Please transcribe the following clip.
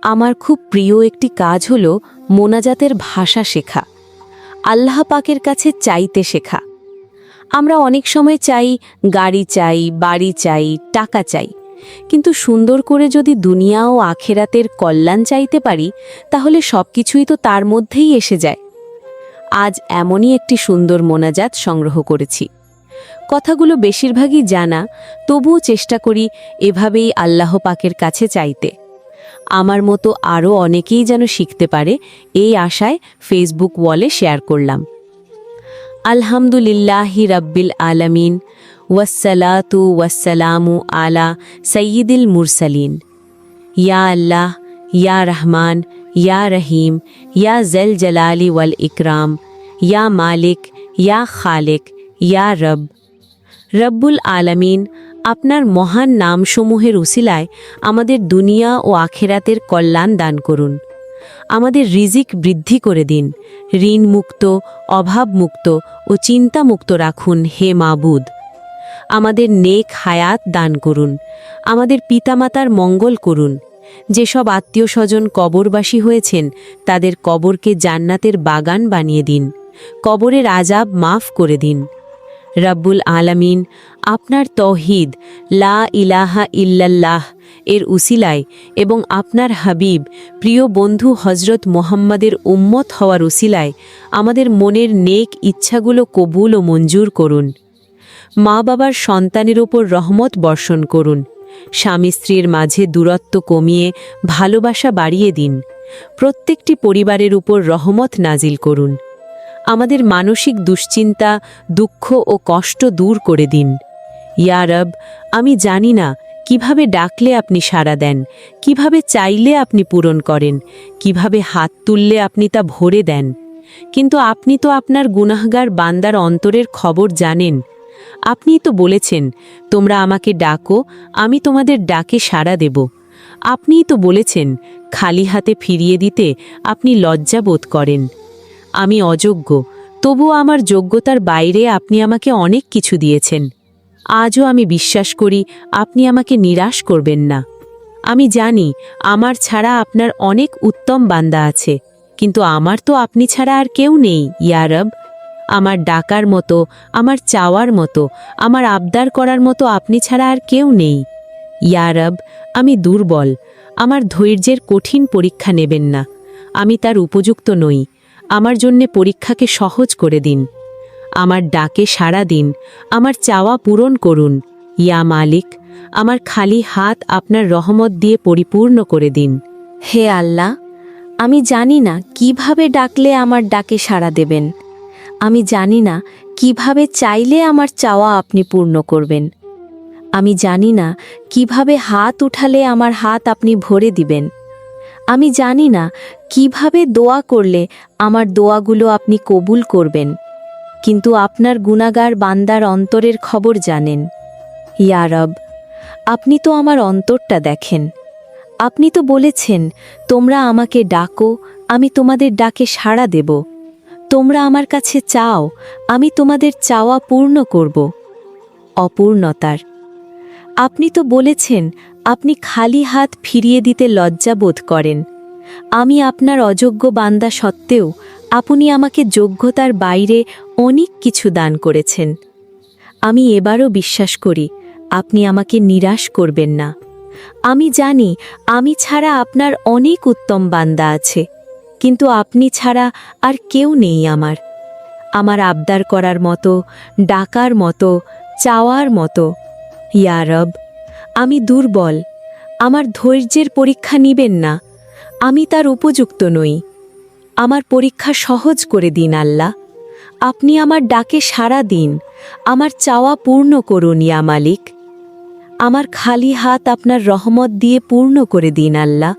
আমার খুব প্রিয় একটি কাজ হলো মোনাজাতের ভাষা শেখা, আল্লাহ পাকের কাছে চাইতে শেখা। আমরা অনেক সময় চাই, গাড়ি চাই, বাড়ি চাই, টাকা চাই, কিন্তু সুন্দর করে যদি দুনিয়া ও আখেরাতের কল্যাণ চাইতে পারি, তাহলে সবকিছুই তো তার মধ্যেই এসে যায়। আজ এমনই একটি সুন্দর মোনাজাত সংগ্রহ করেছি। কথাগুলো বেশিরভাগই জানা, তবুও চেষ্টা করি এভাবেই আল্লাহ পাকের কাছে চাইতে। আমার মতো আরও অনেকেই যেন শিখতে পারে, এই আশায় ফেসবুক ওয়ালে শেয়ার করলাম। আলহামদুলিল্লাহি রাব্বিল আলামিন, ওয়াসসালাতু ওয়াসসালামু আলা সাইয়্যিদিল মুরসালিন। ইয়া আল্লাহ, ইয়া রহমান, ইয়া রহিম, ইয়া জল জালালি ওয়াল ইকরাম, ইয়া মালিক, ইয়া খালিক, ইয়া রব। রব্বুল আলামিন, আপনার মহান নামসমূহের উসিলায় আমাদের দুনিয়া ও আখেরাতের কল্যাণ দান করুন। আমাদের রিজিক বৃদ্ধি করে দিন, ঋণমুক্ত, অভাবমুক্ত ও চিন্তামুক্ত রাখুন হে মাবুদ। আমাদের নেক হায়াত দান করুন, আমাদের পিতামাতার মঙ্গল করুন। যেসব আত্মীয় স্বজন কবরবাসী হয়েছেন, তাদের কবরকে জান্নাতের বাগান বানিয়ে দিন, কবরের আযাব মাফ করে দিন। রব্বুল আলামিন, আপনার তৌহিদ লা ইলাহা ইল্লাল্লাহ এর উসিলায় এবং আপনার হাবিব প্রিয় বন্ধু হজরত মোহাম্মদের উম্মত হওয়ার উসিলায় আমাদের মনের নেক ইচ্ছাগুলো কবুল ও মঞ্জুর করুন। মা বাবার সন্তানের ওপর রহমত বর্ষণ করুন। স্বামী স্ত্রীর মাঝে দূরত্ব কমিয়ে ভালোবাসা বাড়িয়ে দিন। প্রত্যেকটি পরিবারের উপর রহমত নাজিল করুন। আমাদের মানসিক দুশ্চিন্তা, দুঃখ ও কষ্ট দূর করে দিন। ইয়া রব, আমি জানি না কিভাবে ডাকলে আপনি সাড়া দেন, কিভাবে চাইলে আপনি পূরণ করেন, কিভাবে হাত তুললে আপনি তা ভরে দেন, কিন্তু আপনি তো আপনার গুনাহগার বান্দার অন্তরের খবর জানেন। আপনিই তো বলেছেন, তোমরা আমাকে ডাকো, আমি তোমাদের ডাকে সাড়া দেব। আপনিই তো বলেছেন, খালি হাতে ফিরিয়ে দিতে আপনি লজ্জা বোধ করেন। আমি অযোগ্য, তবুও আমার যোগ্যতার বাইরে আপনি আমাকে অনেক কিছু দিয়েছেন। আজও আমি বিশ্বাস করি আপনি আমাকে নিরাশ করবেন না। আমি জানি আমার ছাড়া আপনার অনেক উত্তম বান্দা আছে, কিন্তু আমার তো আপনি ছাড়া আর কেউ নেই। ইয়া রব, আমার ডাকার মতো, আমার চাওয়ার মতো, আমার আবদার করার মতো আপনি ছাড়া আর কেউ নেই। ইয়া রব, আমি দুর্বল, আমার ধৈর্যের কঠিন পরীক্ষা নেবেন না। আমি তার উপযুক্ত নই। আমার জন্যে পরীক্ষাকে সহজ করে দিন। আমার ডাকে সাড়া দিন, আমার চাওয়া পূরণ করুন। ইয়া মালিক, আমার খালি হাত আপনার রহমত দিয়ে পরিপূর্ণ করে দিন। হে আল্লাহ, আমি জানি না কিভাবে ডাকলে আমার ডাকে সাড়া দেবেন। আমি জানি না কিভাবে চাইলে আমার চাওয়া আপনি পূর্ণ করবেন। আমি জানি না কিভাবে হাত উঠালে আমার হাত আপনি ভরে দিবেন। আমি জানি না কিভাবে দোয়া করলে আমার দোয়াগুলো আপনি কবুল করবেন, কিন্তু আপনার গুনাহগার বান্দার অন্তরের খবর জানেন। ইয়া রব, আপনি তো আমার অন্তরটা দেখেন। আপনি তো বলেছেন, তোমরা আমাকে ডাকো, আমি তোমাদের ডাকে সাড়া দেব। তোমরা আমার কাছে চাও, আমি তোমাদের চাওয়া পূর্ণ করব। অপূর্ণতার আপনি তো বলেছেন, আপনি খালি হাত ফিরিয়ে দিতে লজ্জা বোধ করেন। আমি আপনার অযোগ্য বান্দা সত্ত্বেও আপনি আমাকে যোগ্যতার বাইরে অনেক কিছু দান করেছেন। আমি এবারও বিশ্বাস করি আপনি আমাকে নিরাশ করবেন না। আমি জানি আমি ছাড়া আপনার অনেক উত্তম বান্দা আছে, কিন্তু আপনি ছাড়া আর কেউ নেই আমার। আমার আবদার করার মতো, ডাকার মতো, চাওয়ার মতো। ইয়া রব, আমি দুর্বল, আমার ধৈর্যের পরীক্ষা নিবেন না। আমি তার উপযুক্ত নই। আমার পরীক্ষা সহজ করে দিন আল্লাহ। আপনি আমার ডাকে সাড়া দিন, আমার চাওয়া পূর্ণ করুন ইয়া মালিক। আমার খালি হাত আপনার রহমত দিয়ে পূর্ণ করে দিন আল্লাহ।